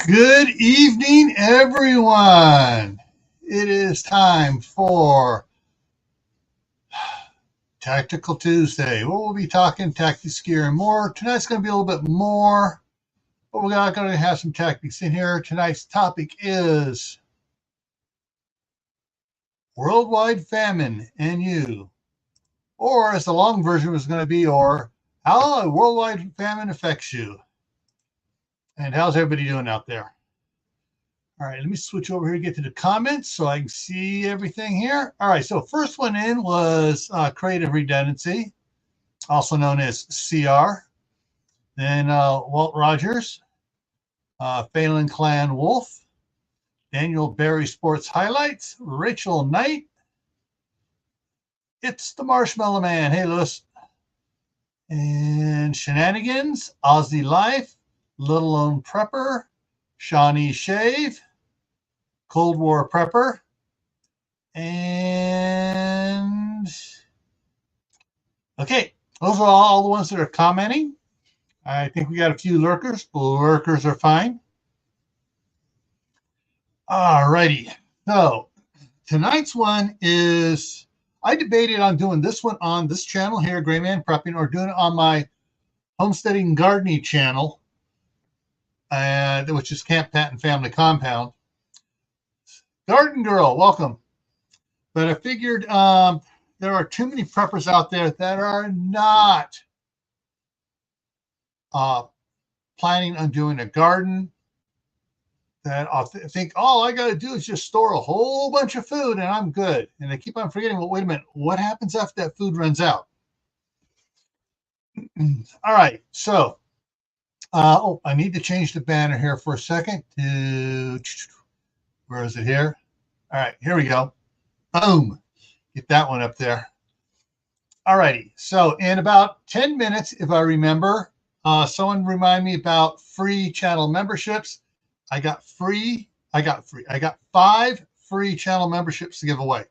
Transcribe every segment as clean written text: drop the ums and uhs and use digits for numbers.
Good evening, everyone. It is time for Tactical Tuesday. We'll be talking tactics, gear, and more. Tonight's going to be a little bit more, but we're not going to have some tactics in here. Tonight's topic is Worldwide Famine and You, or as the long version was going to be, or how a worldwide famine affects you. And how's everybody doing out there? All right, let me switch over here to get to the comments so I can see everything here. All right, so first one in was Creative Redundancy, also known as CR. Then Walt Rogers, Phelan Clan Wolf, Daniel Barry Sports Highlights, Rachel Knight. It's the Marshmallow Man. Hey, Lewis. And Shenanigans, Aussie Life, Little Lone Prepper, Shawnee Shave, Cold War Prepper, and okay, those are all the ones that are commenting. I think we got a few lurkers. Lurkers are fine. All righty. So tonight's one is, I debated on doing this one on this channel here, Gray Man Prepping, or doing it on my homesteading gardening channel, which is Camp Patton Family Compound. Garden Girl, welcome. But I figured there are too many preppers out there that are not planning on doing a garden, that I think all I got to do is just store a whole bunch of food and I'm good. And they keep on forgetting, well, wait a minute, what happens after that food runs out? All right, so I need to change the banner here for a second. Where is it here? All right, here we go. Boom. Get that one up there. All righty. So in about 10 minutes, if I remember, someone remind me about free channel memberships. I got 5 free channel memberships to give away.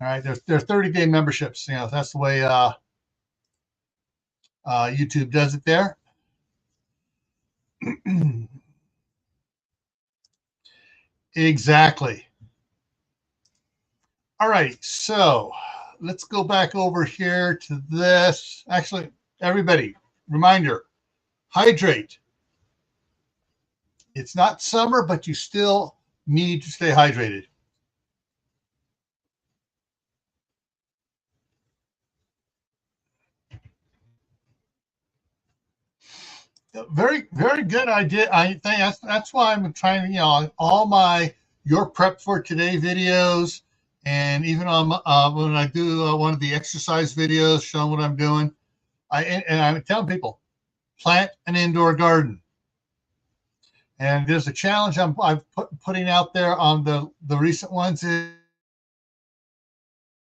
All right, they're 30-day memberships. You know, that's the way YouTube does it there. Exactly. All right, so let's go back over here to this. Actually, everybody, reminder, hydrate. It's not summer, but you still need to stay hydrated. Very, very good idea. I think that's why I'm trying to, all my Your Prep for Today videos, and even on when I do one of the exercise videos showing what I'm doing, I'm telling people, plant an indoor garden. And there's a challenge I'm putting out there on the recent ones is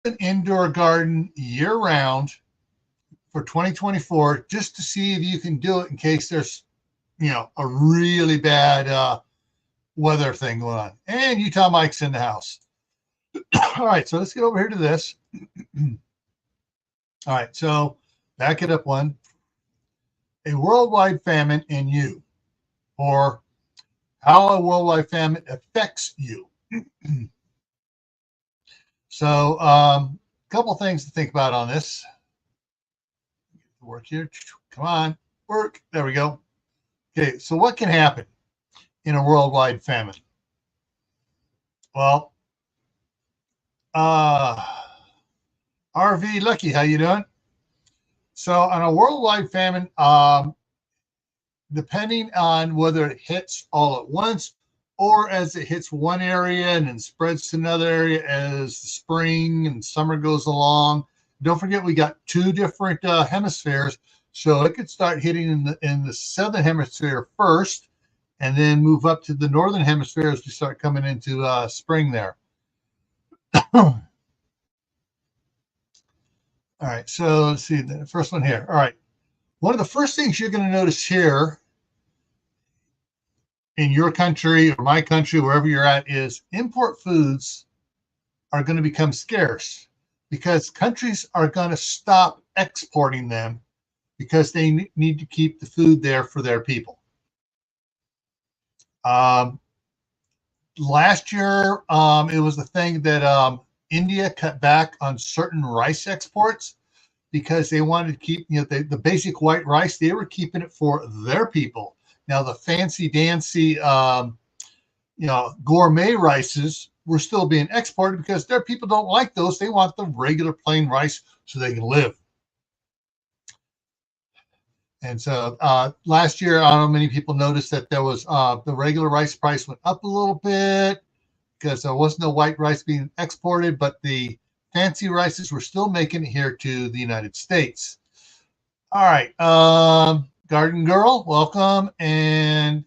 an indoor garden year round for 2024, just to see if you can do it in case there's, a really bad weather thing going on. And Utah Mike's in the house. All right, so let's get over here to this. All right, so back it up one. A worldwide famine in you, or how a worldwide famine affects you. So a couple things to think about on this. Work here. Come on, work. There we go. Okay, so what can happen in a worldwide famine? Well, RV Lucky, how you doing? So on a worldwide famine, depending on whether it hits all at once or as it hits one area and then spreads to another area as the spring and summer goes along. Don't forget, we got 2 different hemispheres, so it could start hitting in the southern hemisphere first, and then move up to the northern hemisphere as we start coming into spring there. All right, so let's see the first one here. All right, one of the first things you're going to notice here in your country or my country, wherever you're at, is import foods are going to become scarce because countries are going to stop exporting them because they need to keep the food there for their people. Um, Last year, it was the thing that India cut back on certain rice exports because they wanted to keep, the basic white rice. They were keeping it for their people. Now the fancy dancy, gourmet rices were still being exported because their people don't like those. They want the regular plain rice so they can live. And so last year, I don't know, many people noticed that there was the regular rice price went up a little bit because there was no white rice being exported, but the fancy rices were still making it here to the United States. All right. Garden Girl, welcome. And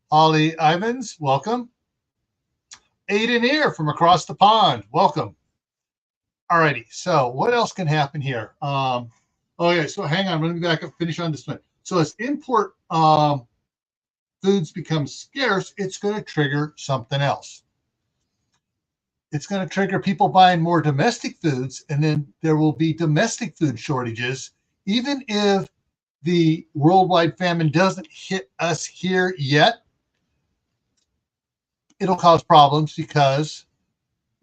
Holly Ivans, welcome. Aiden here from across the pond, welcome. All righty. So what else can happen here? Okay, so hang on. Let me back up, finish on this one. So as import foods become scarce, it's going to trigger something else. It's going to trigger people buying more domestic foods, and then there will be domestic food shortages, even if the worldwide famine doesn't hit us here yet. It'll cause problems because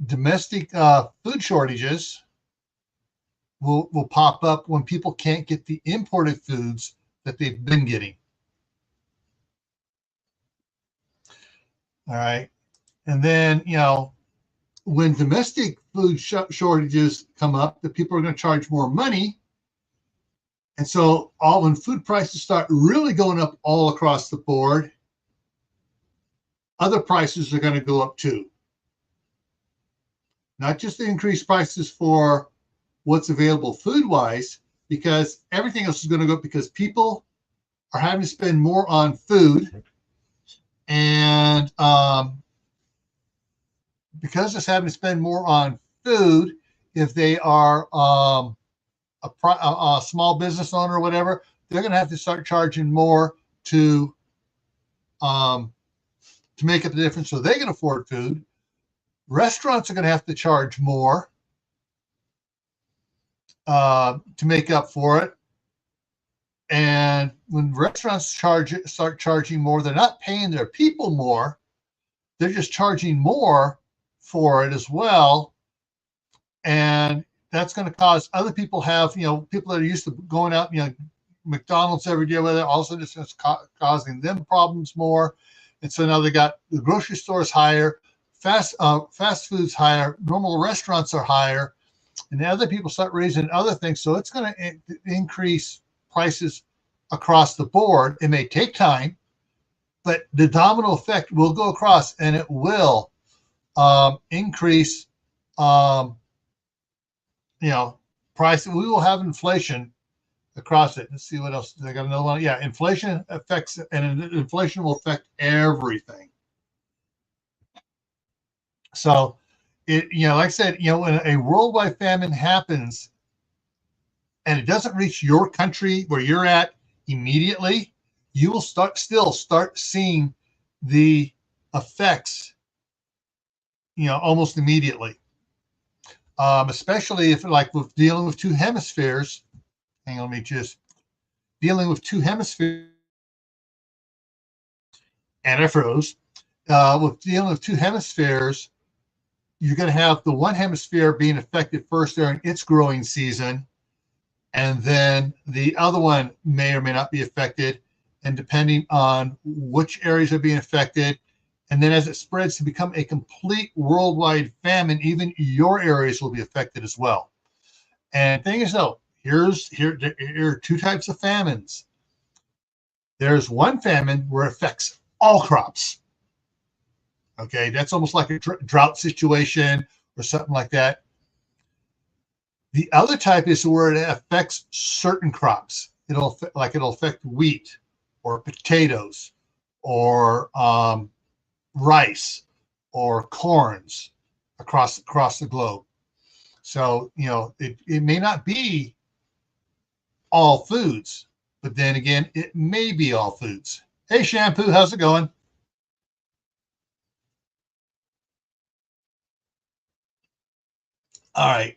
domestic food shortages will pop up when people can't get the imported foods that they've been getting. All right. And then, when domestic food shortages come up, the people are going to charge more money. And so when food prices start really going up all across the board, other prices are going to go up too. Not just the increased prices for what's available food-wise, because everything else is going to go up because people are having to spend more on food. And because it's having to spend more on food, if they are a small business owner or whatever, they're going to have to start charging more to make up the difference so they can afford food. Restaurants are going to have to charge more to make up for it. And when restaurants start charging more, they're not paying their people more. They're just charging more for it as well. And that's going to cause other people people that are used to going out, McDonald's every day, whether also just causing them problems more. And so now they got the grocery stores higher, fast foods higher, normal restaurants are higher, and other people start raising other things. So it's going to increase prices across the board. It may take time, but the domino effect will go across, and it will increase, price. We will have inflation across it. Let's see what else. I got another one. Yeah, inflation affects, and inflation will affect everything. So, like I said, when a worldwide famine happens, and it doesn't reach your country where you're at immediately, you will start seeing the effects, almost immediately. Especially if, like, with dealing with two hemispheres. Hang on, let me just dealing with two hemispheres. And I froze. With dealing with two hemispheres, you're going to have the one hemisphere being affected first during its growing season, and then the other one may or may not be affected, and depending on which areas are being affected, and then as it spreads to become a complete worldwide famine, even your areas will be affected as well. And the thing is, though, here are two types of famines. There's one famine where it affects all crops. Okay, that's almost like a drought situation or something like that. The other type is where it affects certain crops. It'll affect wheat or potatoes or rice or corns across the globe. So, it may not be all foods, but then again, it may be all foods. Hey, Shampoo, how's it going? All right.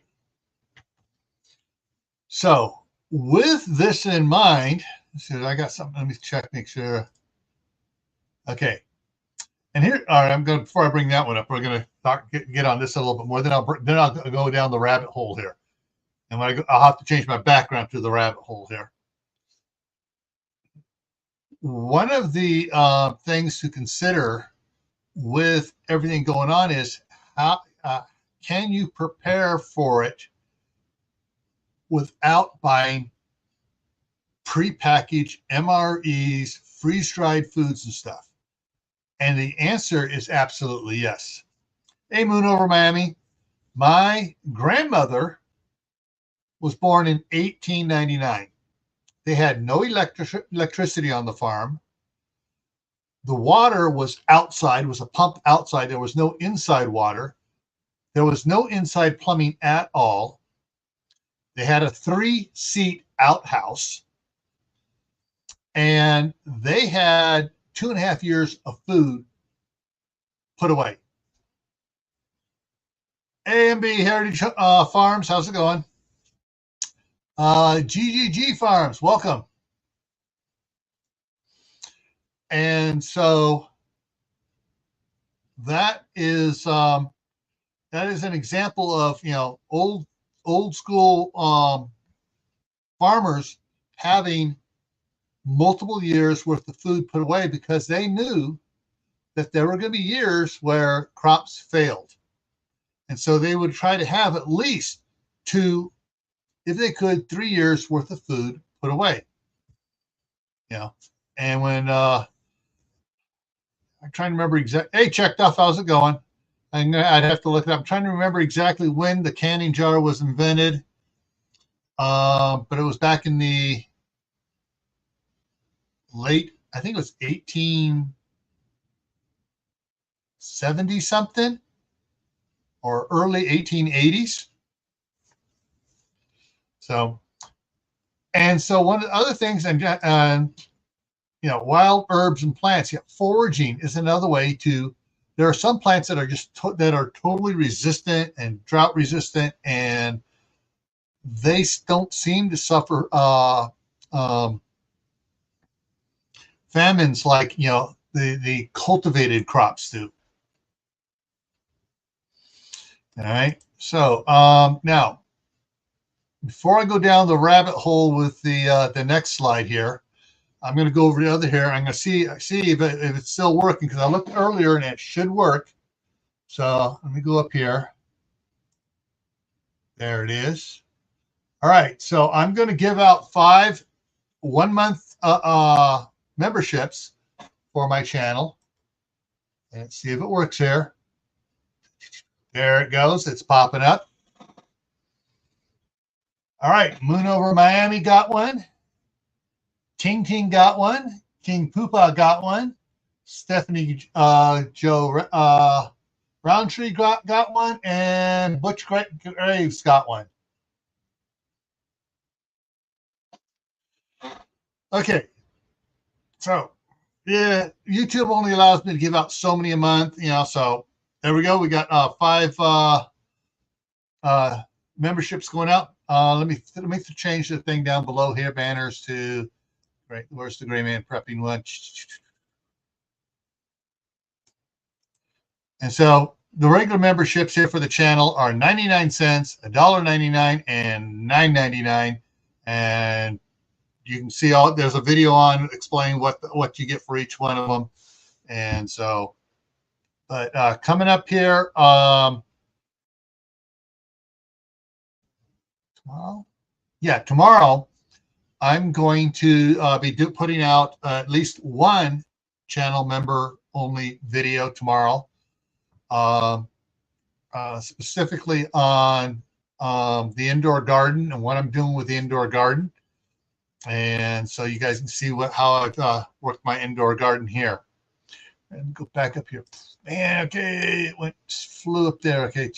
So with this in mind, so I got something. Let me check, make sure. Okay. And here, all right, I'm going before I bring that one up, we're going to get on this a little bit more. Then I'll go down the rabbit hole here, and when I go, I'll have to change my background to the rabbit hole here. One of the things to consider with everything going on is how can you prepare for it without buying prepackaged MREs, freeze-dried foods and stuff? And the answer is absolutely yes. Hey, Moon over Miami. My grandmother was born in 1899. They had no electricity on the farm. The water was outside, was a pump outside. There was no inside water. There was no inside plumbing at all. They had a 3-seat outhouse. And they had 2.5 years of food put away. A&B Heritage Farms, how's it going? GGG Farms, welcome. And so that is an example of old school farmers having multiple years worth of food put away because they knew that there were going to be years where crops failed. And so they would try to have at least 2, if they could, 3 years worth of food put away. And when I'm trying to remember exactly, hey, checked off, how's it going? I'd have to look it up. I'm trying to remember exactly when the canning jar was invented. But it was back in the late, I think it was 1870 something or early 1880s. So one of the other things, wild herbs and plants. Foraging is another way to. There are some plants that are that are totally resistant and drought resistant, and they don't seem to suffer famines like the cultivated crops do. All right. So now, before I go down the rabbit hole with the next slide here, I'm going to go over the other here. I'm going to see if it's still working because I looked earlier and it should work. So let me go up here. There it is. All right. So I'm going to give out 5 1-month memberships for my channel. And see if it works here. There it goes. It's popping up. All right. Moon over Miami got one. Ting Ting got one. King Poopa got one. Stephanie Joe Roundtree got one. And Butch Graves got one. Okay. So, yeah, YouTube only allows me to give out so many a month, so there we go. We got 5 memberships going out. Let me change the thing down below here, banners to, right, where's the gray man prepping one? And so the regular memberships here for the channel are 99 cents, $1.99, and $9.99. And you can see there's a video on explaining what you get for each one of them. And so, but coming up here, tomorrow I'm going to be putting out at least one channel member only video tomorrow, specifically on the indoor garden and what I'm doing with the indoor garden. And so you guys can see how I've worked my indoor garden here. And go back up here. Man, okay, it flew up there. Okay.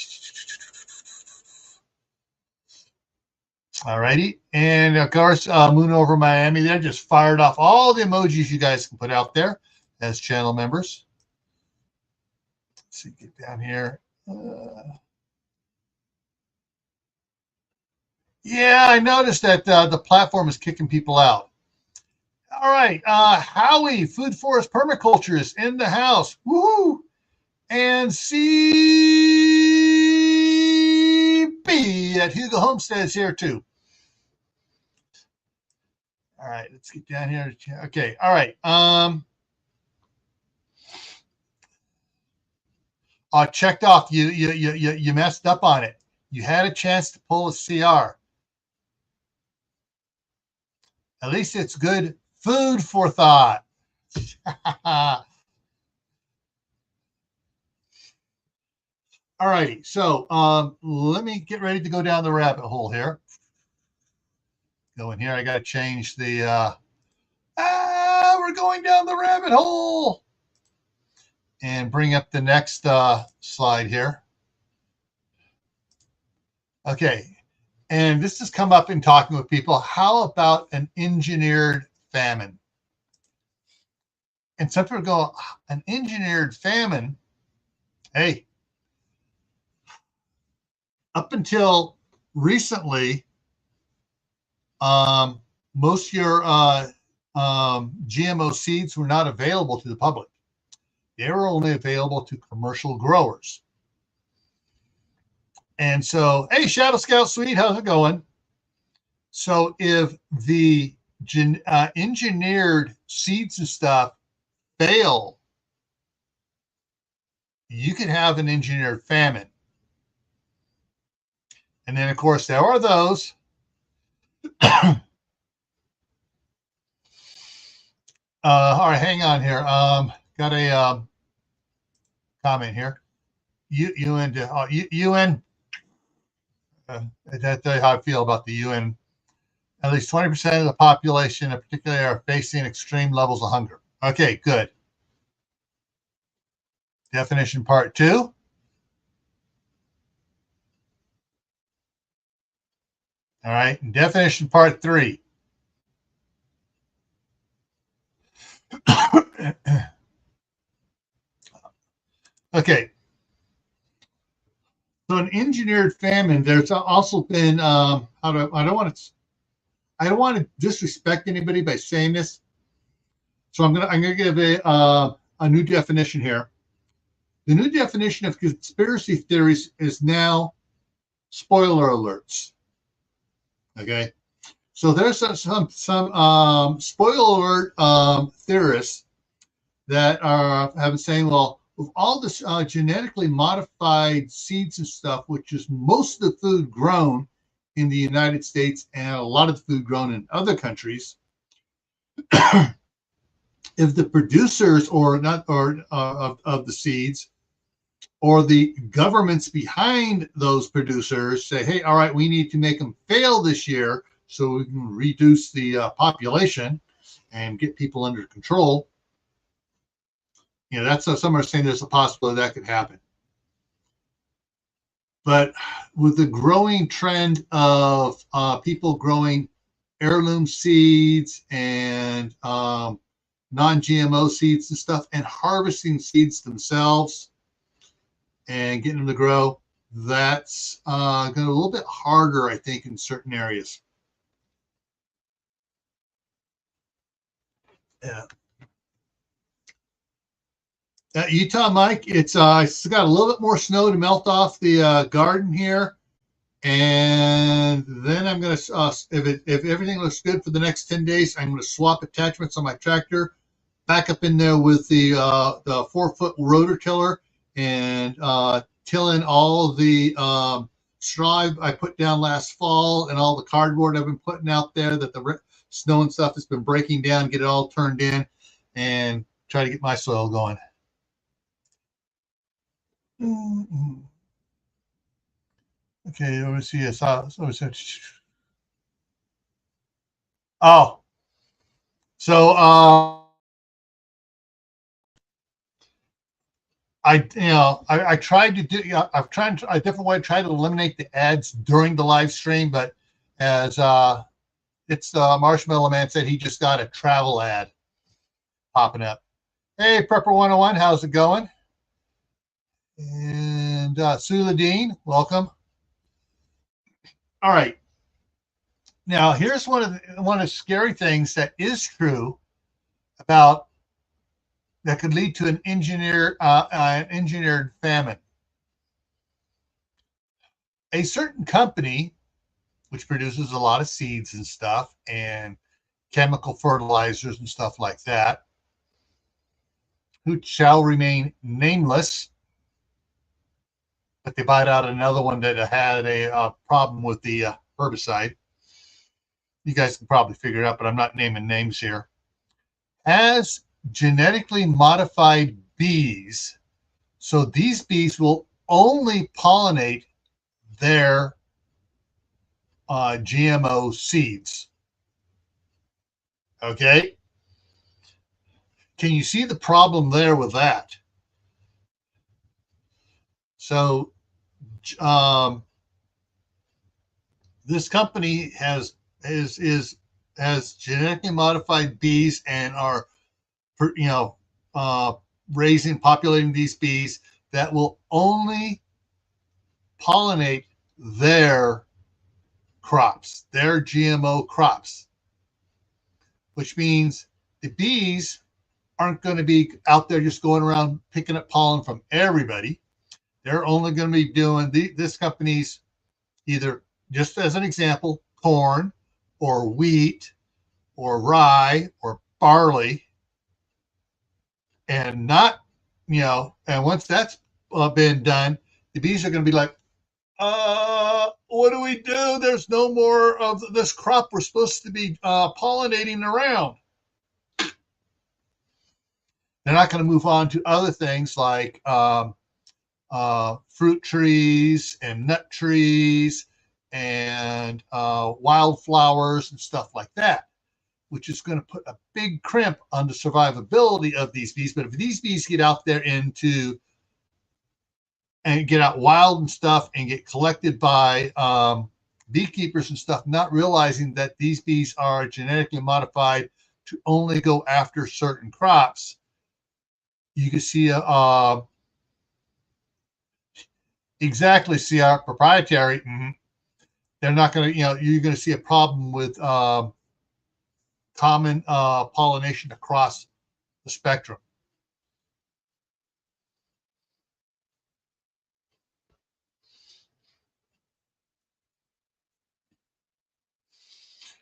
All righty. And of course, Moon over Miami there just fired off all the emojis you guys can put out there as channel members. Let's see, get down here. Yeah, I noticed that the platform is kicking people out. All right. Howie, Food Forest Permaculture is in the house. Woohoo! And CB at Hugo Homestead is here too. All right, let's get down here. Okay, all right. Checked off. You messed up on it. You had a chance to pull a CR. At least it's good food for thought. All righty, so let me get ready to go down the rabbit hole here. Go in here. I got to change the. We're going down the rabbit hole. And bring up the next slide here. Okay, and this has come up in talking with people. How about an engineered famine? And some people go, an engineered famine? Hey, up until recently, most of your GMO seeds were not available to the public. They were only available to commercial growers. And so, hey, Shadow Scout Sweet, how's it going? So if the engineered seeds and stuff fail, you can have an engineered famine. And then, of course, there are those. All right, hang on here. Got a comment here. UN. That tell you how I feel about the UN. At least 20% of the population, in particular, are facing extreme levels of hunger. Okay, good. Definition part 2. All right, and definition part 3. Okay. So an engineered famine. There's also been I don't want to disrespect anybody by saying this. So I'm gonna give a new definition here. The new definition of conspiracy theories is now spoiler alerts. Okay. So there's some spoiler alert theorists that have been saying, well, with all this genetically modified seeds and stuff, which is most of the food grown in the United States and a lot of the food grown in other countries, if the producers of the seeds or the governments behind those producers say, hey, all right, we need to make them fail this year so we can reduce the population and get people under control. You know, that's some are saying there's a possibility that could happen. But with the growing trend of people growing heirloom seeds and non-GMO seeds and stuff, and harvesting seeds themselves and getting them to grow, that's going to be a little bit harder, I think, in certain areas. Yeah. Utah, Mike, it's got a little bit more snow to melt off the garden here, and then I'm gonna if everything looks good for the next 10 days, I'm gonna swap attachments on my tractor, back up in there with the 4-foot rotor tiller, and till in all the straw I put down last fall and all the cardboard I've been putting out there that the snow and stuff has been breaking down, get it all turned in, and try to get my soil going. Okay, let me see. Oh, so I tried to do. I've tried a different way. Try to eliminate the ads during the live stream, but as it's Marshmallow Man said, he just got a travel ad popping up. Hey, Prepper 101, how's it going? And Sula Dean, welcome. All right. Now, here's one of the scary things that is true about that could lead to an engineered famine. A certain company, which produces a lot of seeds and stuff and chemical fertilizers and stuff like that, who shall remain nameless, but they bought out another one that had a problem with the herbicide. You guys can probably figure it out, but I'm not naming names here. Has genetically modified bees. So these bees will only pollinate their GMO seeds. Okay? Can you see the problem there with that? So this company has genetically modified bees and are, populating these bees that will only pollinate their crops, their GMO crops, which means the bees aren't going to be out there just going around picking up pollen from everybody. They're only going to be doing this company's, either, just as an example, corn or wheat or rye or barley, and not, and once that's been done, the bees are going to be like, what do we do? There's no more of this crop we're supposed to be pollinating around. They're not going to move on to other things like fruit trees and nut trees and wildflowers and stuff like that, which is going to put a big crimp on the survivability of these bees. But if these bees get out there and get out wild and stuff and get collected by beekeepers and stuff, not realizing that these bees are genetically modified to only go after certain crops, you can see exactly see our proprietary. They're not going to, you're going to see a problem with common pollination across the spectrum.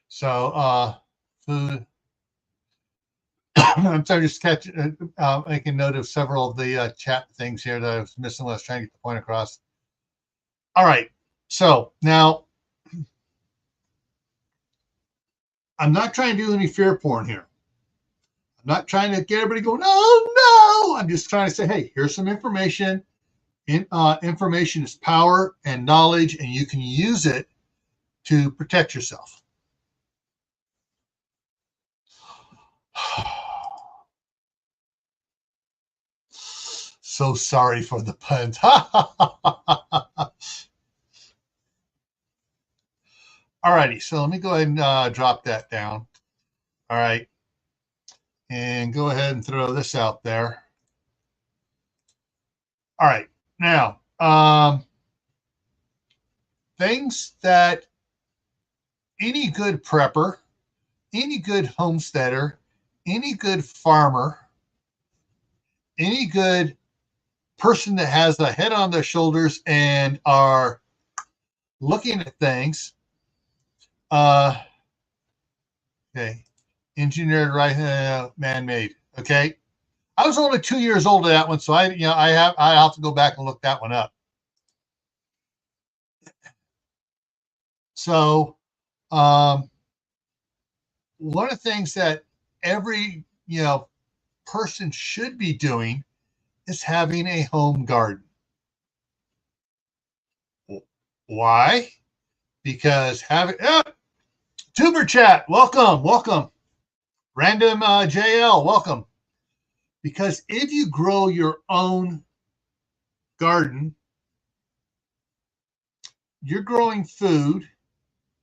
So food. I'm sorry, just making note of several of the chat things here that I was missing when I was trying to get the point across. All right. So now, I'm not trying to do any fear porn here. I'm not trying to get everybody going, oh, no. I'm just trying to say, hey, here's some information. Information is power and knowledge, and you can use it to protect yourself. So sorry for the puns. All righty, so let me go ahead and drop that down. All right, and go ahead and throw this out there. All right, now, things that any good prepper, any good homesteader, any good farmer, any good person that has a head on their shoulders and are looking at things, okay, engineered, right, man-made. Okay, I was only 2 years old at that one, so I have to go back and look that one up. So, one of the things that every person should be doing is having a home garden. Why? Because having Tuber Chat, welcome. Random JL, welcome. Because if you grow your own garden, you're growing food.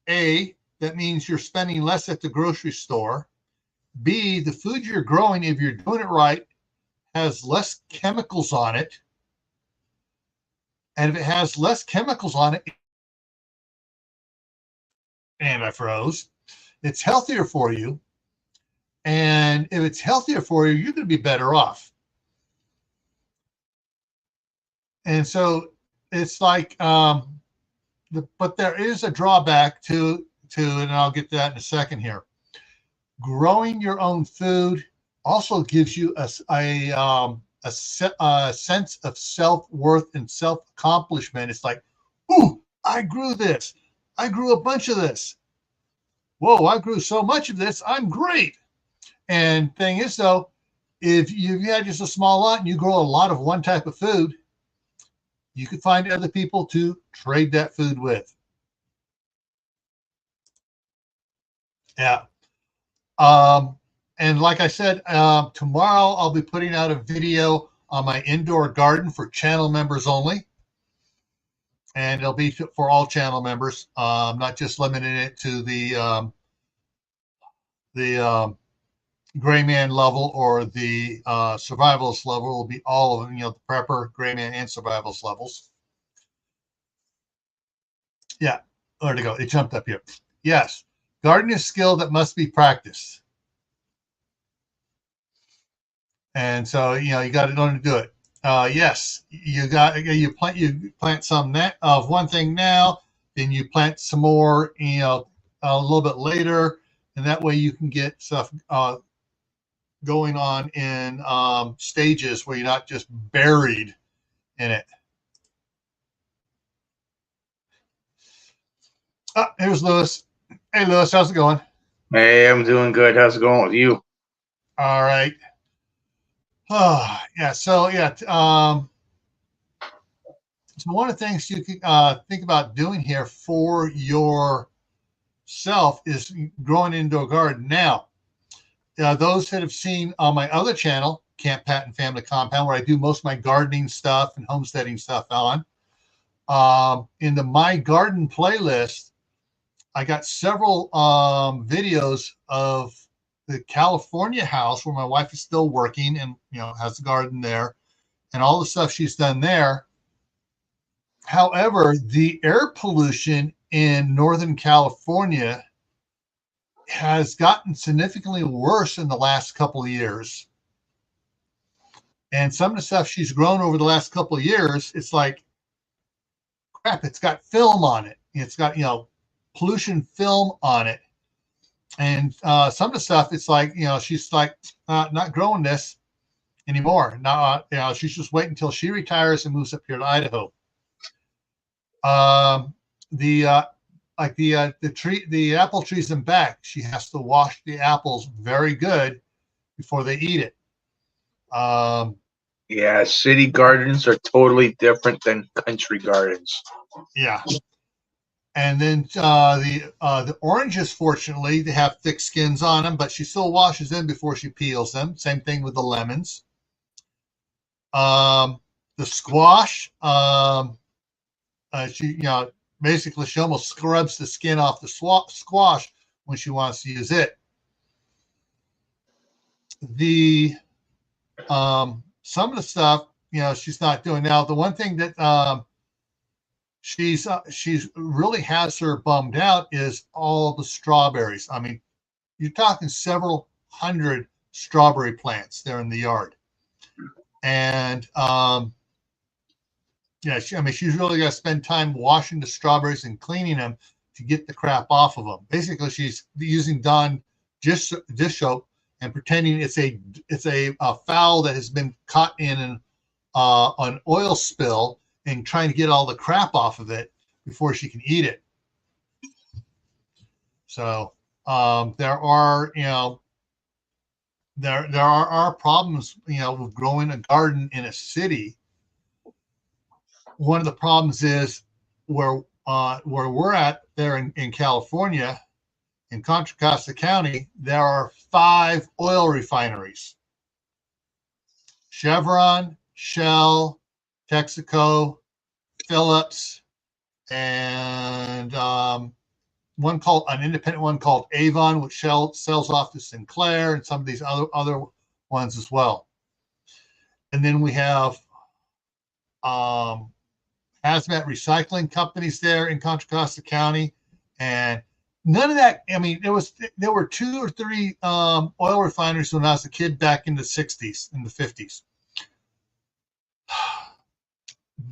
A, that means you're spending less at the grocery store. B, the food you're growing, if you're doing it right, has less chemicals on it. And if it has less chemicals on it, and I froze, it's healthier for you. And if it's healthier for you, you're going to be better off. And so it's like, but there is a drawback to, and I'll get to that in a second here. Growing your own food also gives you a sense of self-worth and self-accomplishment. It's like, ooh, I grew this. I grew a bunch of this. Whoa, I grew so much of this. I'm great. And thing is, though, if you had just a small lot and you grow a lot of one type of food, you could find other people to trade that food with. Yeah. And like I said, tomorrow I'll be putting out a video on my indoor garden for channel members only. And it'll be for all channel members, not just limiting it to the Gray Man level or the Survivalist level. Will be all of them, the Prepper, Gray Man, and Survivalist levels. Yeah, there to go. It jumped up here. Yes, gardening is a skill that must be practiced. And so, you got to learn to do it. Yes, you plant some of one thing now, then you plant some more, a little bit later, and that way you can get stuff going on in stages where you're not just buried in it. Here's Lewis. Hey, Lewis, how's it going? Hey, I'm doing good. How's it going with you? All right. Oh, yeah. So, yeah. So one of the things you can think about doing here for yourself is growing an indoor garden. Now, those that have seen on my other channel, Camp Patton Family Compound, where I do most of my gardening stuff and homesteading stuff on, in the My Garden playlist, I got several videos of the California house where my wife is still working and has a garden there, and all the stuff she's done there. However, the air pollution in Northern California has gotten significantly worse in the last couple of years. And some of the stuff she's grown over the last couple of years, it's like, crap, it's got film on it. It's got, pollution film on it. And some of the stuff, it's like, she's like, not growing this anymore. Now, she's just waiting until she retires and moves up here to Idaho. The apple trees in back, she has to wash the apples very good before they eat it. Yeah, city gardens are totally different than country gardens. Yeah. And then the oranges, fortunately, they have thick skins on them, but she still washes them before she peels them. Same thing with the lemons. The squash, she basically she almost scrubs the skin off the squash when she wants to use it. The some of the stuff she's not doing now. The one thing that she's really has her bummed out is all the strawberries. I mean, you're talking several hundred strawberry plants there in the yard, and she's really got to spend time washing the strawberries and cleaning them to get the crap off of them. Basically, she's using Dawn dish soap and pretending it's a fowl that has been caught in an oil spill and trying to get all the crap off of it before she can eat it. So there are there are problems with growing a garden in a city. One of the problems is where we're at there in California, in Contra Costa County, there are 5 oil refineries: Chevron, Shell, Texaco, Phillips, and an independent one called Avon, which sells off to Sinclair, and some of these other ones as well. And then we have hazmat recycling companies there in Contra Costa County, and none of that. I mean, there were 2 or 3 oil refineries when I was a kid back in the 60s and the 50s.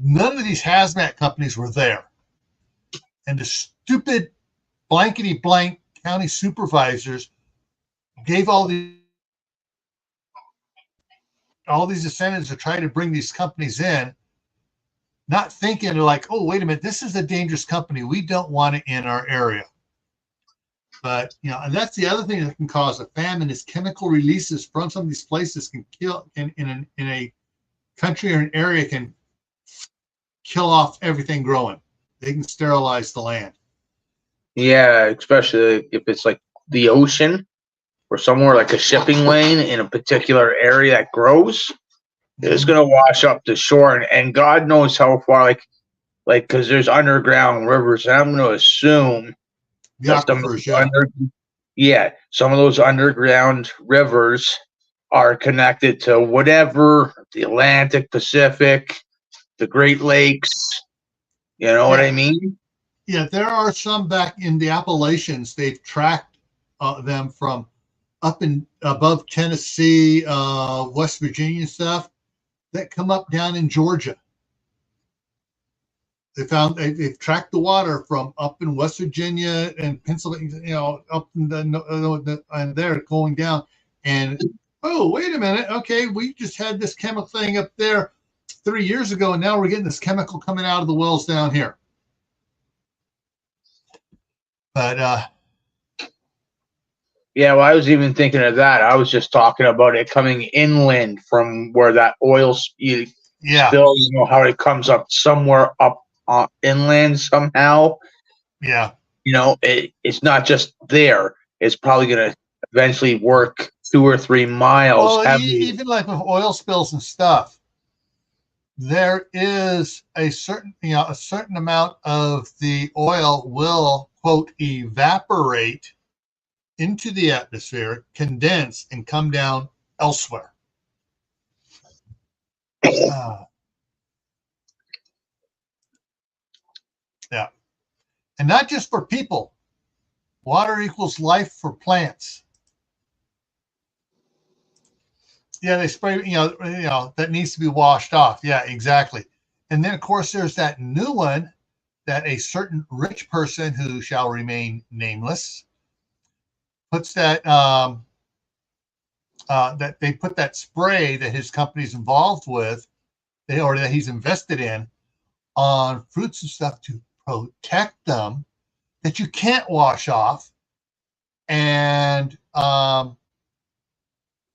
None of these hazmat companies were there. And the stupid blankety blank county supervisors gave all these incentives to try to bring these companies in, not thinking like, oh, wait a minute, this is a dangerous company. We don't want it in our area. But, and that's the other thing that can cause a famine is chemical releases from some of these places can kill in a country or an area can kill off everything growing. They can sterilize the land. Yeah, especially if it's like the ocean or somewhere like a shipping lane in a particular area that grows. It's going to wash up the shore, and God knows how far, like because there's underground rivers. And I'm going to assume the aquifers, some of those underground rivers are connected to whatever the Atlantic, Pacific, the Great Lakes. You know what I mean? Yeah, there are some back in the Appalachians. They've tracked them from up in above Tennessee, West Virginia stuff that come up down in Georgia. They've tracked the water from up in West Virginia and Pennsylvania, up in and they're going down. And oh, wait a minute, okay, we just had this chemical thing up there 3 years ago, and now we're getting this chemical coming out of the wells down here. But yeah, well, I was even thinking of that. I was just talking about it coming inland from where that oil spill, how it comes up somewhere up inland somehow. Yeah. It's not just there. It's probably going to eventually work 2 or 3 miles. Well, even like with oil spills and stuff, there is a certain amount of the oil will, quote, evaporate into the atmosphere, condense, and come down elsewhere. Yeah. And not just for people. Water equals life for plants. Yeah, they spray, that needs to be washed off. Yeah, exactly. And then, of course, there's that new one that a certain rich person who shall remain nameless puts that that they put that spray that his company's involved with, or that he's invested in, on fruits and stuff to protect them, that you can't wash off. And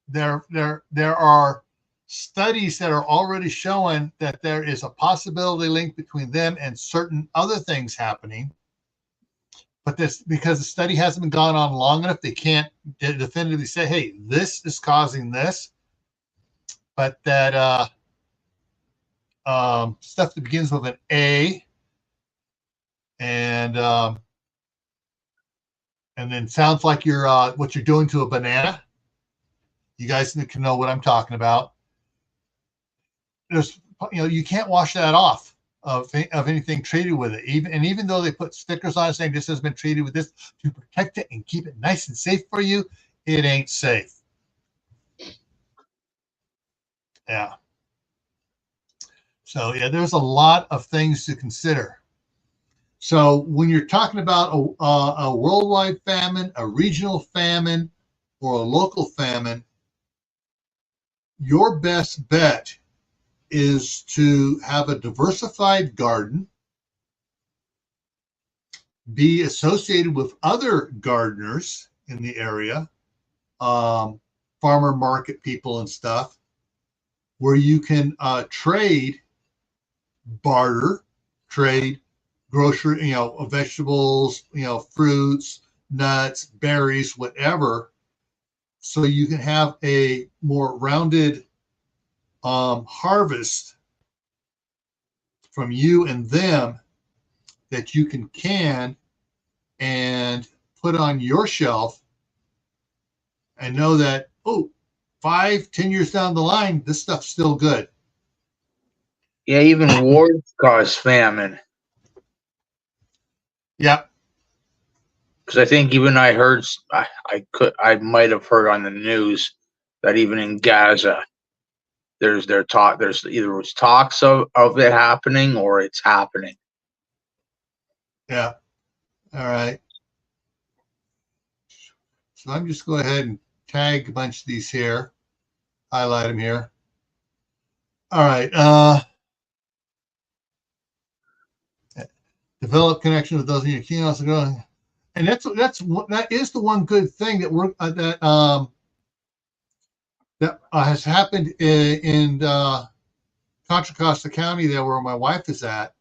there are studies that are already showing that there is a possibility link between them and certain other things happening. But this, because the study hasn't been gone on long enough, they can't definitively say, hey, this is causing this. But that stuff that begins with an A and then sounds like you're what you're doing to a banana. You guys can know what I'm talking about. There's, you can't wash that off of anything treated with it. Even though they put stickers on it saying this has been treated with this to protect it and keep it nice and safe for you, it ain't safe. Yeah. So yeah, there's a lot of things to consider. So when you're talking about a worldwide famine, a regional famine, or a local famine, your best bet is to have a diversified garden, be associated with other gardeners in the area, farmer market people and stuff, where you can barter, trade grocery, vegetables, fruits, nuts, berries, whatever, so you can have a more rounded harvest from you and them that you can and put on your shelf and know that, 5-10 years down the line, this stuff's still good. Yeah, even wars cause famine. Yeah. Because I think even I might have heard on the news that even in Gaza, there's either was talks of it happening or it's happening. Yeah. All right. So I'm just go ahead and tag a bunch of these here, highlight them here. All right. Develop connection with those in your keynotes. And that is the one good thing that has happened in Contra Costa County, there where my wife is at.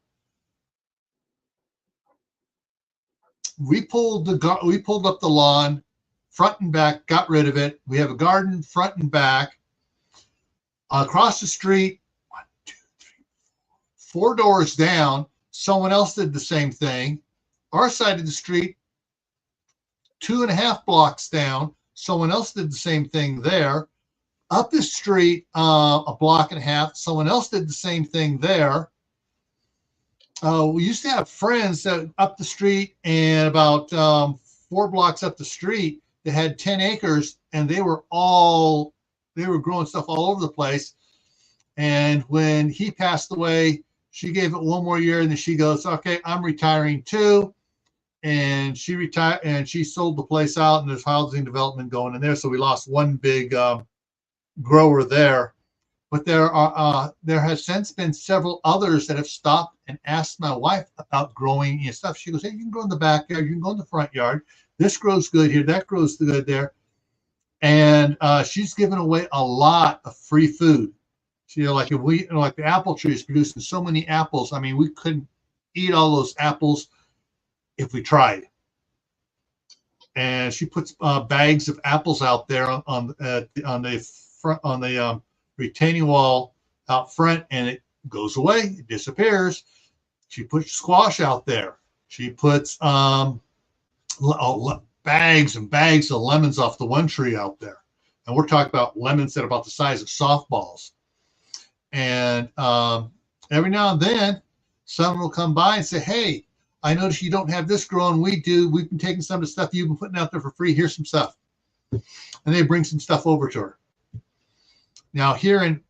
We pulled up the lawn, front and back, got rid of it. We have a garden front and back. Across the street, 1, 2, 3, 4 doors down, someone else did the same thing. Our side of the street, 2.5 blocks down, someone else did the same thing there. Up the street, 1.5 blocks, someone else did the same thing there. We used to have friends that up the street and about 4 blocks up the street that had 10 acres, and they were growing stuff all over the place. And when he passed away, she gave it 1 more year, and then she goes, "Okay, I'm retiring too." And she retired, and she sold the place out, and there's housing development going in there. So we lost one big grower there. But there has since been several others that have stopped and asked my wife about growing stuff. She goes, "Hey, you can grow in the backyard, you can go in the front yard. This grows good here, that grows good there." And she's given away a lot of free food. She, like the apple tree is producing so many apples. I mean, we couldn't eat all those apples if we tried. And she puts bags of apples out there on the front, on the retaining wall out front, and it goes away, it disappears. She puts squash out there. She puts bags and bags of lemons off the one tree out there, and we're talking about lemons that are about the size of softballs. And every now and then someone will come by and say, "Hey, I noticed you don't have this growing, we do. We've been taking some of the stuff you've been putting out there for free. Here's some stuff." And they bring some stuff over to her. Now, up here in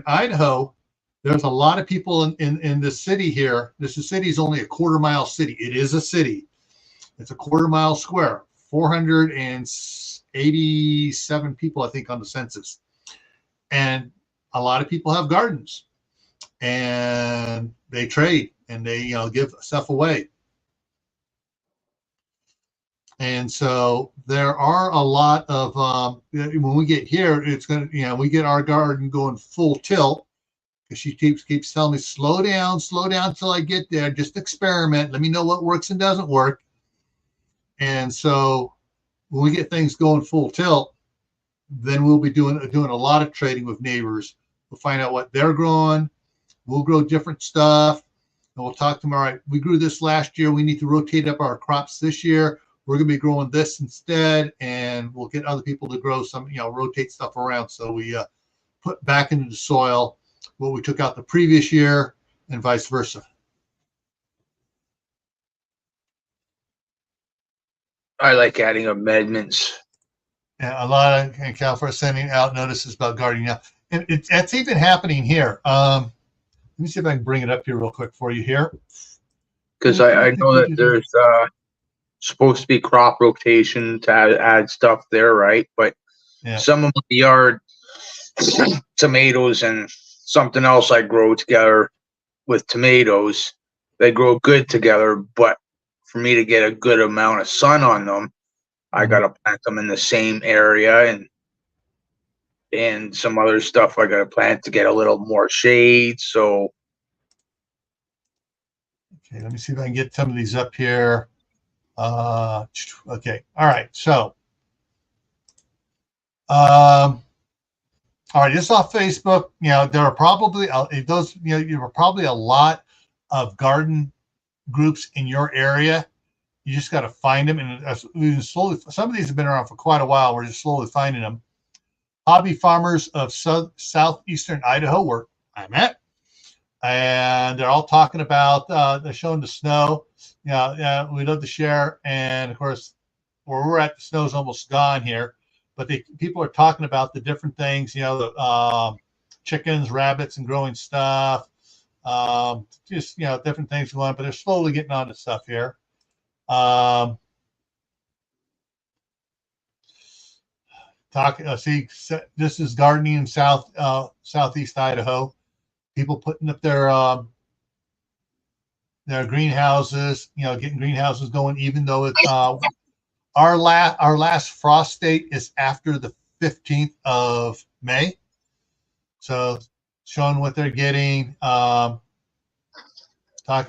Idaho, there's a lot of people in the city here. This city is only a 1/4 mile city. It is a city. It's a 1/4 mile square, 487 people, I think, on the census. And a lot of people have gardens, and they trade and they give stuff away. And so there are a lot of when we get here, it's gonna we get our garden going full tilt, because she keeps telling me, slow down till I get there, just experiment, let me know what works and doesn't work. And so when we get things going full tilt, then we'll be doing a lot of trading with neighbors. We'll find out what they're growing. We'll grow different stuff, and we'll talk to them. All right, we grew this last year, we need to rotate up our crops this year. We're going to be growing this instead, and we'll get other people to grow some, rotate stuff around. So we put back into the soil what we took out the previous year, and vice versa. I like adding amendments. Yeah, a lot of California sending out notices about gardening now, and it's even happening here. Let me see if I can bring it up here real quick for you here, because I know that there's supposed to be crop rotation to add stuff there, right? But some of the yard tomatoes and something else I grow together with tomatoes, they grow good together, but for me to get a good amount of sun on them, I gotta plant them in the same area, and some other stuff I gotta plant to get a little more shade. So okay, let me see if I can get some of these up here. Okay, all right, so all right, just off Facebook, there are probably those, you are probably a lot of garden groups in your area. You just got to find them, and slowly, some of these have been around for quite a while. We're just slowly finding them. Hobby Farmers of Southeastern Idaho, where I'm at, and they're all talking about they're showing the snow. We love to share, and of course, where we're at, the snow's almost gone here, but people are talking about the different things, the chickens, rabbits, and growing stuff. Just, different things going on, but they're slowly getting on to stuff here. See, this is gardening in southeast Idaho. People putting up their greenhouses, getting greenhouses going, even though it's our last frost date is after the 15th of May. So showing what they're getting. Talk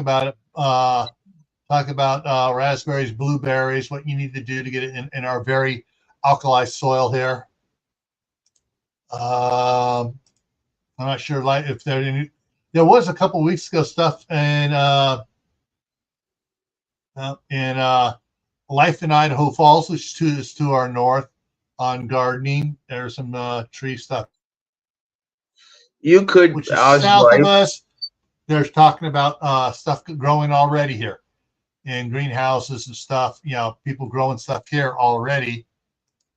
about raspberries, blueberries, what you need to do to get it in our very alkali soil here. I'm not sure if there was a couple weeks ago stuff in Life in Idaho Falls, which is to our north, on gardening. There's some tree stuff. You could, which is south of us. There's talking about stuff growing already here in greenhouses and stuff. People growing stuff here already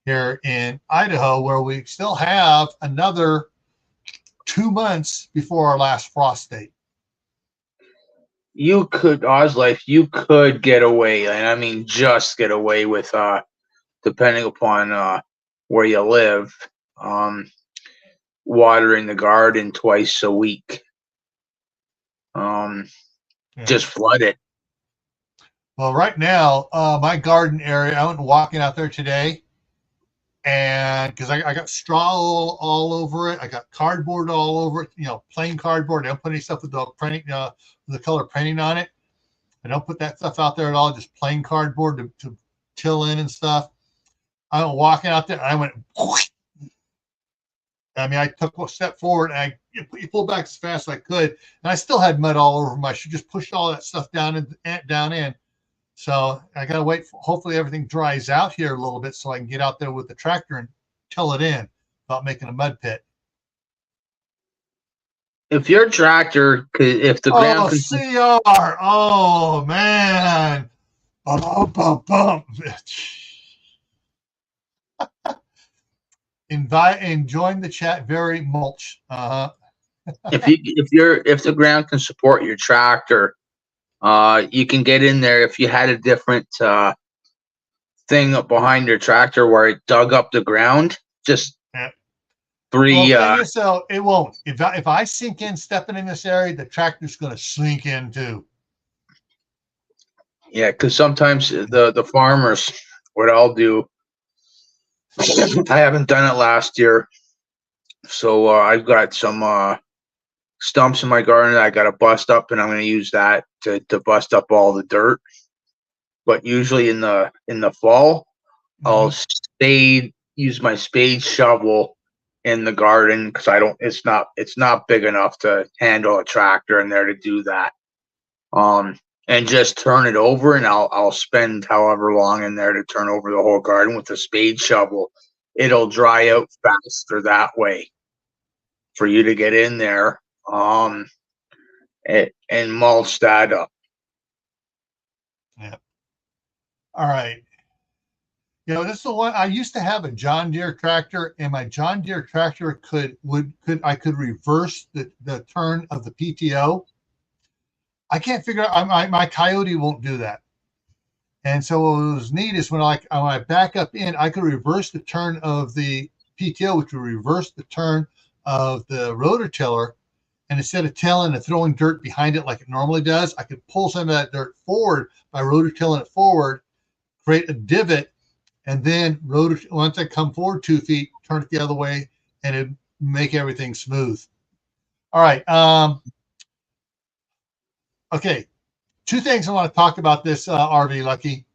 here in Idaho, where we still have another 2 months before our last frost date. You could, Ozlife, you could get away, and I mean just get away with, depending upon where you live, watering the garden twice a week. Just flood it. Well, right now, my garden area, I went walking out there today, and because I got straw all over it, I got cardboard all over it, plain cardboard. I don't put any stuff with the printing, the color printing on it. I don't put that stuff out there at all, just plain cardboard to till in and stuff. I went walking out there, and I went, whoosh. I mean, I took a step forward, and I pulled back as fast as I could, and I still had mud all over my shoe. Just pushed all that stuff down in. So I got to wait. Hopefully everything dries out here a little bit so I can get out there with the tractor and till it in without making a mud pit. If your tractor, if the ground CR, oh man, bum. And join the chat. Very mulch. If the ground can support your tractor, you can get in there. If you had a different thing up behind your tractor where it dug up the ground, just three. So it won't. If I sink in stepping in this area, the tractor's going to sink in too. Yeah, because sometimes the farmers, what I'll do, I haven't done it last year, so I've got some stumps in my garden that I got to bust up, and I'm going to use that to bust up all the dirt. But usually in the fall, I'll use my spade shovel in the garden because it's not big enough to handle a tractor in there to do that. And just turn it over, and I'll spend however long in there to turn over the whole garden with a spade shovel. It'll dry out faster that way for you to get in there and mulch that up. Yeah. All right. This is the one. I used to have a John Deere tractor, and my John Deere tractor could reverse the turn of the PTO. I can't figure out. My Coyote won't do that. And so what was neat is when I back up in, I could reverse the turn of the PTO, which would reverse the turn of the rototiller. And instead of tilling and throwing dirt behind it like it normally does, I could pull some of that dirt forward by rototilling it forward, create a divot, and then once I come forward 2 feet, turn it the other way, and it'd make everything smooth. All right. Okay. 2 things I want to talk about this RV, Lucky.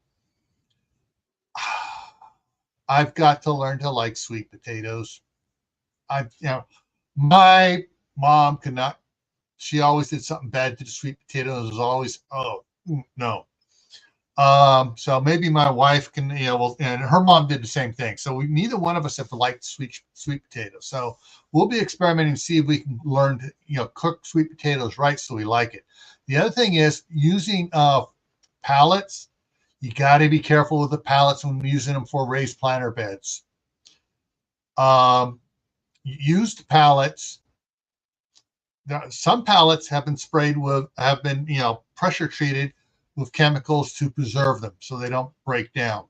I've got to learn to like sweet potatoes. My mom could not. She always did something bad to the sweet potatoes. It was always, no. So maybe my wife can, and her mom did the same thing. So neither one of us have liked sweet potatoes. So we'll be experimenting to see if we can learn to, cook sweet potatoes right so we like it. The other thing is using pallets. You got to be careful with the pallets when using them for raised planter beds. Used pallets. Some pallets have been sprayed with, pressure treated with chemicals to preserve them so they don't break down.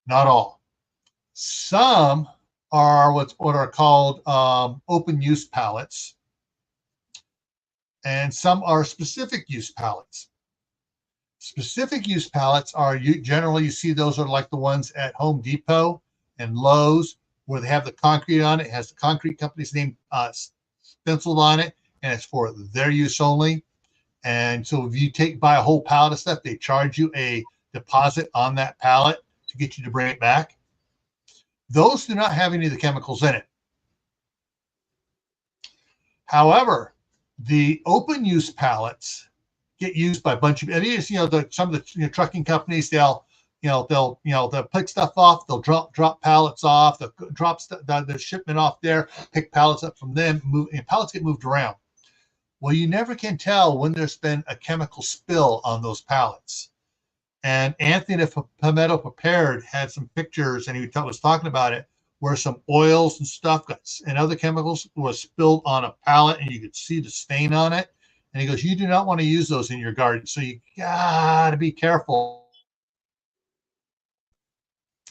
Not all. Some are what are called open use pallets, and some are specific use pallets. Specific use pallets are generally, you see those are like the ones at Home Depot and Lowe's, where they have the concrete on it. It has the concrete company's name stenciled on it, and it's for their use only. And so if you buy a whole pallet of stuff, they charge you a deposit on that pallet to get you to bring it back. Those do not have any of the chemicals in it. However, the open use pallets get used by a bunch of idiots. Some of the trucking companies, they'll pick stuff off, they'll drop pallets off, they'll drop the shipment off there, pick pallets up from them, and pallets get moved around. Well, you never can tell when there's been a chemical spill on those pallets. And Anthony Palmetto Prepared had some pictures, and he was talking about it, where some oils and stuff and other chemicals was spilled on a pallet, and you could see the stain on it. And he goes, you do not want to use those in your garden. So you got to be careful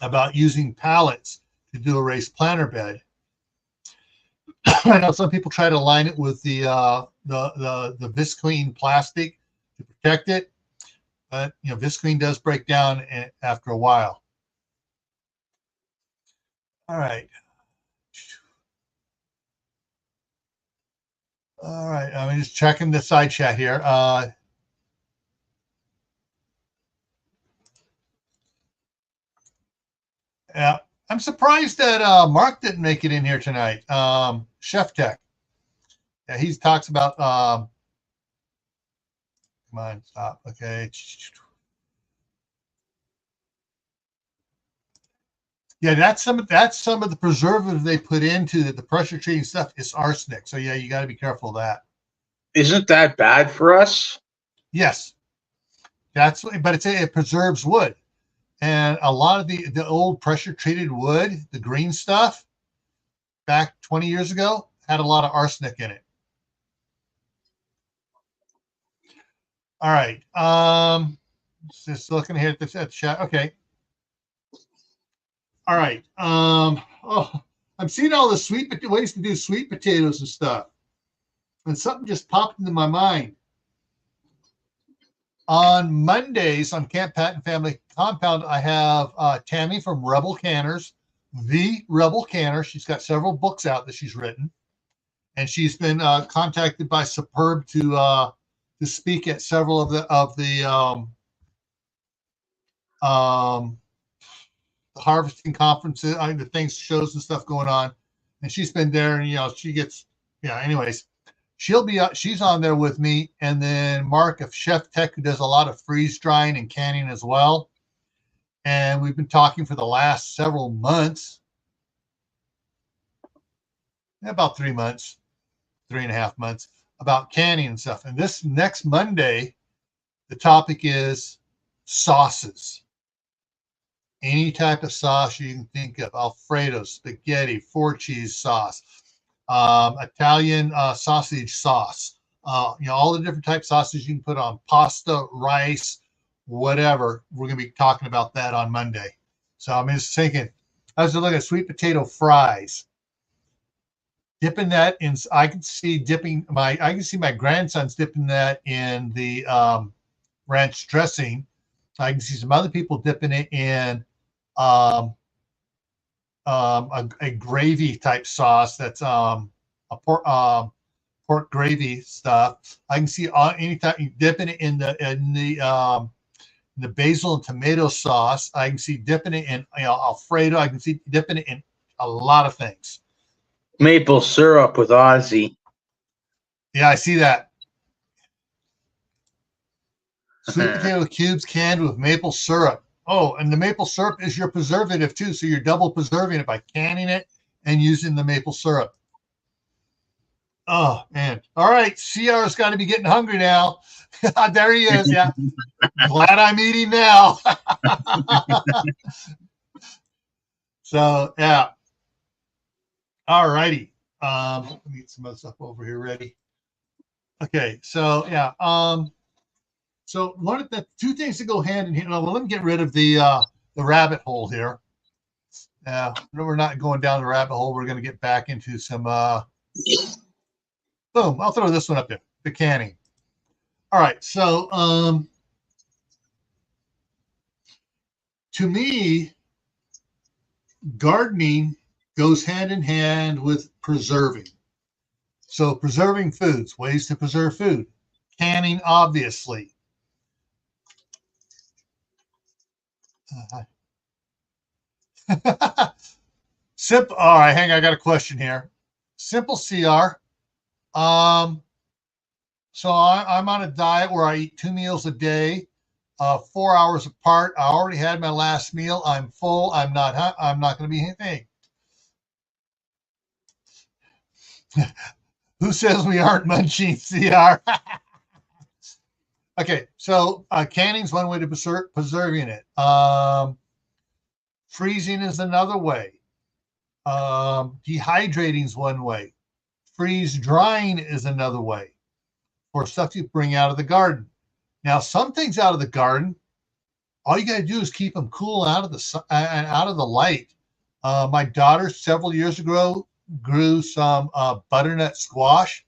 about using pallets to do a raised planter bed. I know some people try to line it with the visqueen plastic to protect it, but visqueen does break down after a while. All right. I'm just checking the side chat here. Yeah, I'm surprised that Mark didn't make it in here tonight. Chef Tech. Yeah, he talks about. Come on, stop. Okay. Yeah, that's some of the preservatives they put into the pressure treating stuff is arsenic. So yeah, you got to be careful of that. Isn't that bad for us? Yes, but it preserves wood, and a lot of the old pressure treated wood, the green stuff, back 20 years ago, had a lot of arsenic in it. All right, just looking here at the chat. Okay. All right. I'm seeing all the ways to do sweet potatoes and stuff. And something just popped into my mind. On Mondays on Camp Patton Family Compound, I have Tammy from Rebel Canners, the Rebel Canner. She's got several books out that she's written. And she's been contacted by Superb to speak at several of the harvesting conferences, the things, shows and stuff going on, and she's been there, and she gets, anyways, she's on there with me, and then Mark of Chef Tech, who does a lot of freeze drying and canning as well, and we've been talking for the last several months, about 3.5 months, about canning and stuff. And this next Monday, the topic is sauces. Any type of sauce you can think of: Alfredo, spaghetti, 4-cheese sauce, Italian sausage sauce, all the different types of sauces you can put on pasta, rice, whatever. We're going to be talking about that on Monday. So I'm just thinking, I was looking at sweet potato fries, dipping that in. I can see my grandsons dipping that in the ranch dressing. I can see some other people dipping it in a gravy type sauce that's a pork gravy stuff. I can see anytime dipping it in the basil and tomato sauce. I can see dipping it in Alfredo. I can see dipping it in a lot of things. Maple syrup with Aussie. Yeah, I see that. Sweet potato cubes canned with maple syrup. Oh, and the maple syrup is your preservative too, so you're double preserving it by canning it and using the maple syrup. Oh man! All right, CR's got to be getting hungry now. There he is. Yeah, glad I'm eating now. So yeah. All righty. Let me get some other stuff over here ready. Okay, so yeah. So one of the two things that go hand in hand. Well, let me get rid of the rabbit hole here. We're not going down the rabbit hole. We're going to get back into some. Boom! I'll throw this one up there. The canning. All right. So to me, gardening goes hand in hand with preserving. So preserving foods, ways to preserve food, canning, obviously. Simple. All right, hang on. I got a question here. Simple CR. Um, so I'm on a diet where I eat 2 meals a day, 4 hours apart. I already had my last meal. I'm full. I'm not. I'm not going to be anything. Who says we aren't munching CR? Okay, so canning's one way to preserving it. Freezing is another way. Dehydrating is one way. Freeze drying is another way for stuff you bring out of the garden. Now, some things out of the garden, all you got to do is keep them cool out of the light. My daughter several years ago grew some butternut squash,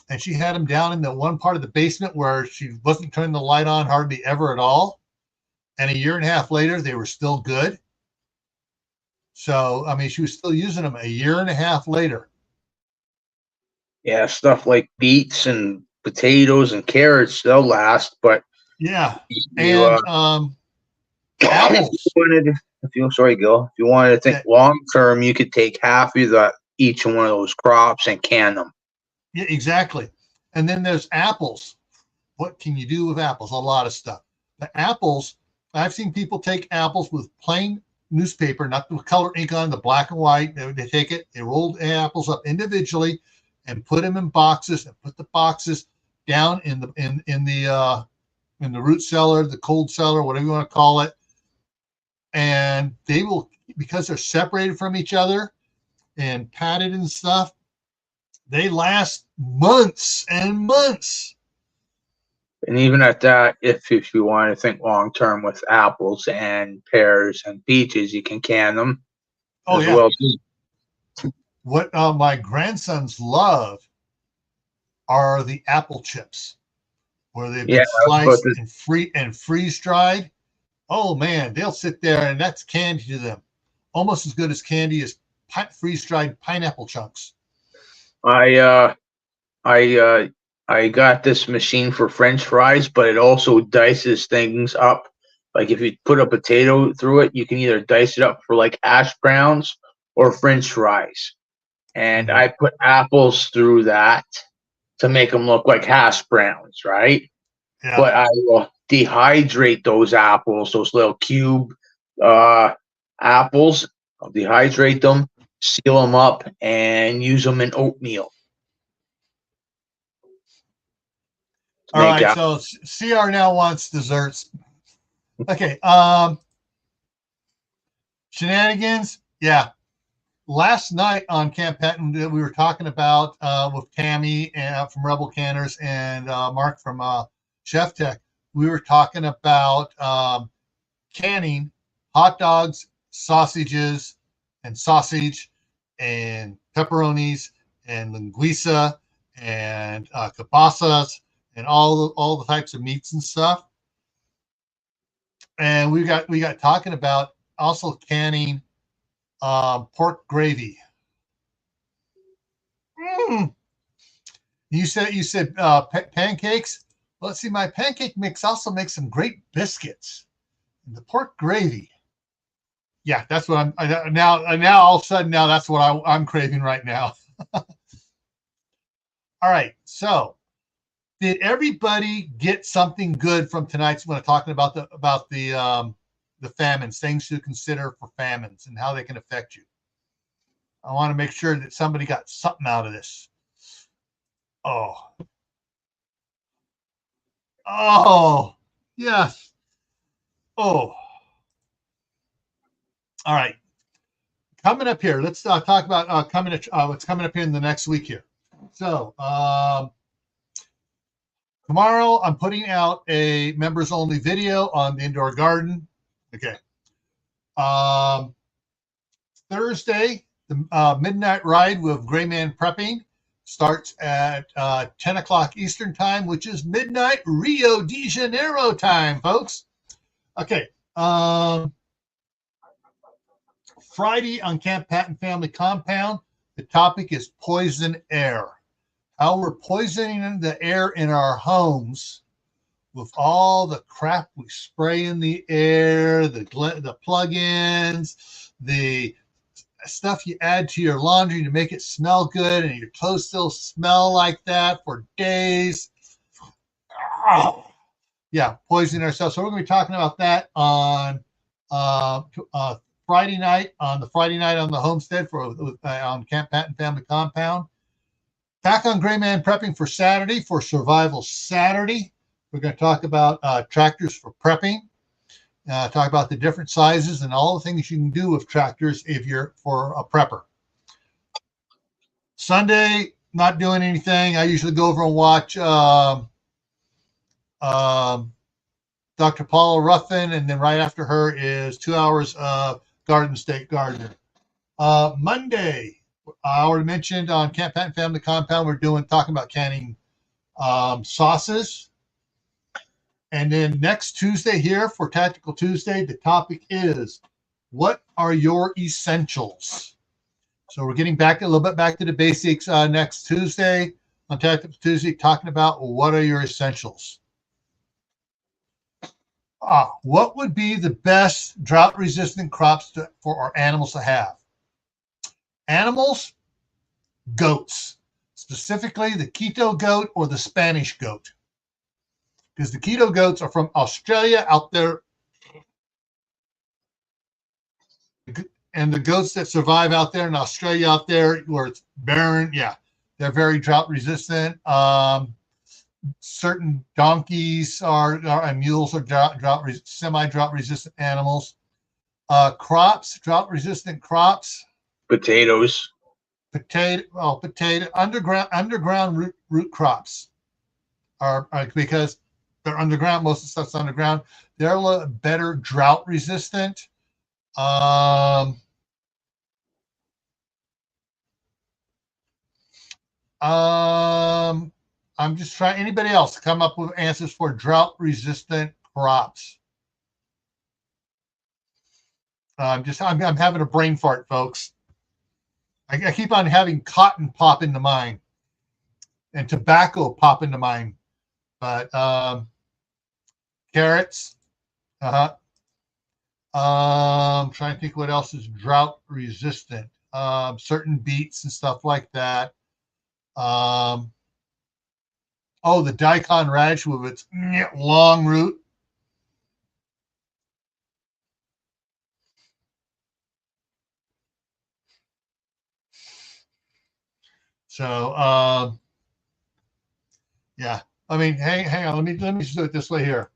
and she had them down in the one part of the basement where she wasn't turning the light on hardly ever at all. And a year and a half later, they were still good. So, I mean, she was still using them a year and a half later. Yeah, stuff like beets and potatoes and carrots, they'll last, but Yeah. you And apples. if you sorry, Gil, if you wanted to think long term, you could take half of each one of those crops and can them. Yeah, exactly. And then there's apples. What can you do with apples? A lot of stuff. The apples, I've seen people take apples with plain newspaper, not the color ink on, the black and white. They take it, they roll the apples up individually and put them in boxes and put the boxes down in the root cellar, the cold cellar, whatever you want to call it. And they will, because they're separated from each other and padded and stuff, they last months and months. And even at that, if you want to think long term with apples and pears and peaches, you can can them as well too. What my grandsons love are the apple chips, where they've been sliced and freeze dried. Oh man, they'll sit there and that's candy to them, almost as good as candy as freeze dried pineapple chunks. I got this machine for French fries, but it also dices things up. Like if you put a potato through it, you can either dice it up for like hash browns or French fries. And I put apples through that to make them look like hash browns, right? Yeah. But I will dehydrate those apples, those little cube apples. I'll dehydrate them, seal them up, and use them in oatmeal. All right, so CR now wants desserts. Okay, shenanigans. Yeah, last night on Camp Patton, we were talking about with Tammy and from Rebel Canners and Mark from Chef Tech. We were talking about canning hot dogs, sausages, and sausage, and pepperonis, and linguiça, and kielbasas, and all the types of meats and stuff. And we got talking about also canning pork gravy. You said pancakes. Well, let's see. My pancake mix also makes some great biscuits. And the pork gravy. Yeah, that's what I'm now. All of a sudden, now that's what I'm craving right now. All right. So, did everybody get something good from tonight's when I'm talking about the famines, things to consider for famines and how they can affect you? I want to make sure that somebody got something out of this. Oh. Oh. Yes. Oh. All right. Coming up here, let's talk about what's coming up here in the next week here. So tomorrow I'm putting out a members only video on the indoor garden. Okay. Thursday, the midnight ride with Gray Man Prepping starts at 10 o'clock Eastern time, which is midnight Rio de Janeiro time, folks. Okay. Friday on Camp Patton Family Compound, the topic is poison air. How we're poisoning the air in our homes with all the crap we spray in the air, the plug-ins, the stuff you add to your laundry to make it smell good, and your clothes still smell like that for days. Oh. Yeah, poisoning ourselves. So we're going to be talking about that on Friday night, on the homestead on Camp Patton Family Compound. Back on Gray Man Prepping for Saturday, for Survival Saturday. We're going to talk about tractors for prepping, talk about the different sizes and all the things you can do with tractors if you're for a prepper. Sunday, not doing anything. I usually go over and watch Dr. Paula Ruffin, and then right after her is 2 hours of Garden State Gardener. Monday, I already mentioned on Camp Patton Family Compound, we're talking about canning sauces. And then next Tuesday here for Tactical Tuesday, the topic is, what are your essentials? So we're getting back a little bit back to the basics next Tuesday on Tactical Tuesday, talking about what are your essentials. What would be the best drought-resistant crops for our animals to have? Animals, goats, specifically the Quito goat or the Spanish goat. Because the Quito goats are from Australia out there. And the goats that survive out there in Australia out there where it's barren, yeah, they're very drought resistant. Certain donkeys and mules are semi-drought resistant animals. Crops, drought resistant crops. Potatoes. Underground root crops are because they're underground. Most of the stuff's underground. They're a little better drought resistant. I'm just trying. Anybody else come up with answers for drought resistant crops? I'm having a brain fart, folks. I keep on having cotton pop into mind and tobacco pop into mind, but carrots. I'm trying to think what else is drought resistant. Certain beets and stuff like that. The daikon radish with its long root. So, yeah. I mean, hang on. Let me just do it this way here.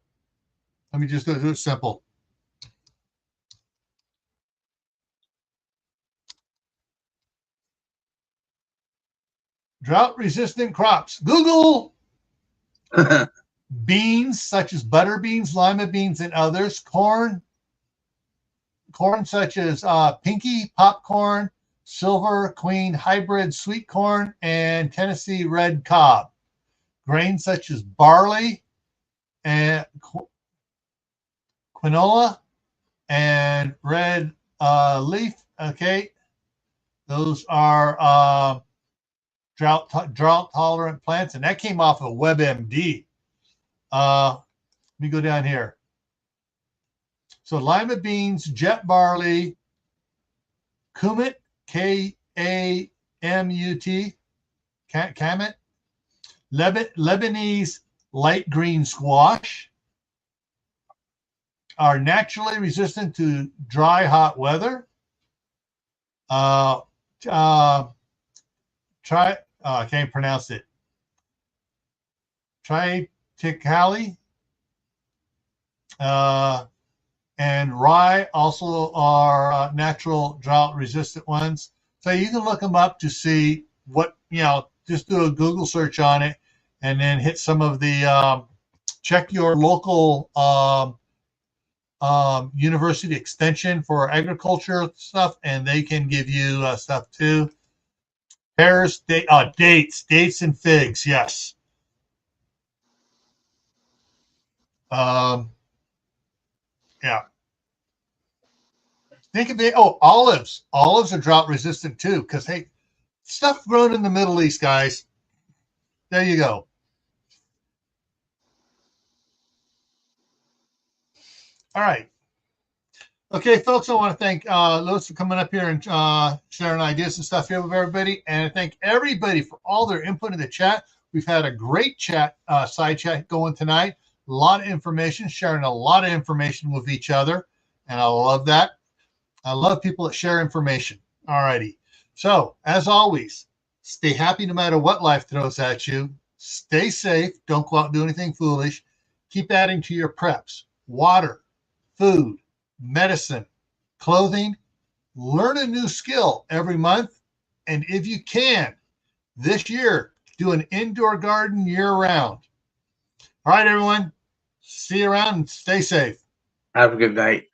Let me just do it simple. Drought-resistant crops. Google. Beans such as butter beans, lima beans, and others. Corn such as pinky, popcorn, silver queen, hybrid sweet corn, and Tennessee red cob. Grains such as barley and quinoa and red leaf. Okay, those are drought tolerant plants, and that came off of WebMD. Let me go down here. So lima beans, jet barley, kumut, Kamut, kamut, Lebanese light green squash are naturally resistant to dry, hot weather. I can't pronounce it. triticale, and rye also are natural drought-resistant ones. So you can look them up to see what, just do a Google search on it and then hit some of the, check your local university extension for agriculture stuff, and they can give you stuff too. Pears, dates and figs, yes. Yeah. Think of it. Oh, olives. Olives are drought resistant too, because hey, stuff grown in the Middle East, guys. There you go. All right. Okay, folks, I want to thank Lewis for coming up here and sharing ideas and stuff here with everybody. And I thank everybody for all their input in the chat. We've had a great chat, side chat going tonight. A lot of information, sharing a lot of information with each other. And I love that. I love people that share information. All righty. So, as always, stay happy no matter what life throws at you. Stay safe. Don't go out and do anything foolish. Keep adding to your preps. Water, food, medicine, clothing. Learn a new skill every month. And if you can, this year, do an indoor garden year-round. All right, everyone. See you around and stay safe. Have a good night.